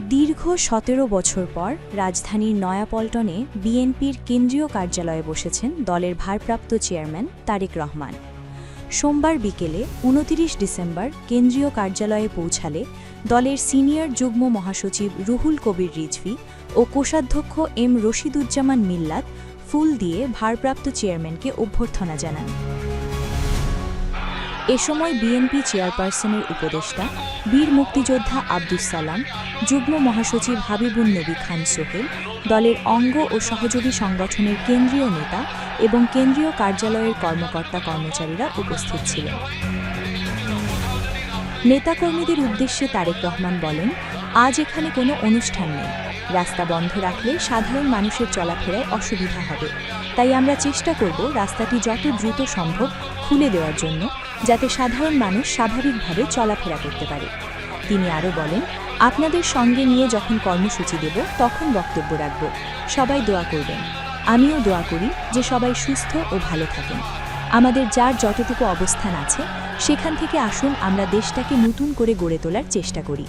দীর্ঘ ১৭ বছর পর রাজধানীর নয়াপল্টনে বিএনপির কেন্দ্রীয় কার্যালয়ে বসেছেন দলের ভারপ্রাপ্ত চেয়ারম্যান তারেক রহমান। সোমবার বিকেলে ২৯ ডিসেম্বর কেন্দ্রীয় কার্যালয়ে পৌঁছালে দলের সিনিয়র যুগ্ম মহাসচিব রুহুল কবির রিজভী ও কোষাধ্যক্ষ এম রশিদুজ্জামান মিল্লাত ফুল দিয়ে ভারপ্রাপ্ত চেয়ারম্যানকে অভ্যর্থনা জানান। এ সময় বিএনপি চেয়ারপারসনের উপদেষ্টা বীর মুক্তিযোদ্ধা আব্দুস সালাম, যুগ্ম মহাসচিব হাবিবুন নবী খান সোহেল, দলের অঙ্গ ও সহযোগী সংগঠনের কেন্দ্রীয় নেতা এবং কেন্দ্রীয় কার্যালয়ের কর্মকর্তা-কর্মচারীরা উপস্থিত ছিলেন। নেতাকর্মীদের উদ্দেশ্যে তারেক রহমান বলেন, আজ এখানে কোনো অনুষ্ঠান নেই। রাস্তা বন্ধ রাখলে সাধারণ মানুষের চলাফেরায় অসুবিধা হবে, তাই আমরা চেষ্টা করব রাস্তাটি যত দ্রুত সম্ভব খুলে দেওয়ার জন্য, যাতে সাধারণ মানুষ স্বাভাবিকভাবে চলাফেরা করতে পারে। তিনি আরও বলেন, আপনাদের সঙ্গে নিয়ে যখন কর্মসূচি দেব তখন বক্তব্য রাখব। সবাই দোয়া করবেন। আমিও দোয়া করি যে সবাই সুস্থ ও ভালো থাকেন। আমাদের যার যতটুকু অবস্থান আছে সেখান থেকে আসুন আমরা দেশটাকে নতুন করে গড়ে তোলার চেষ্টা করি।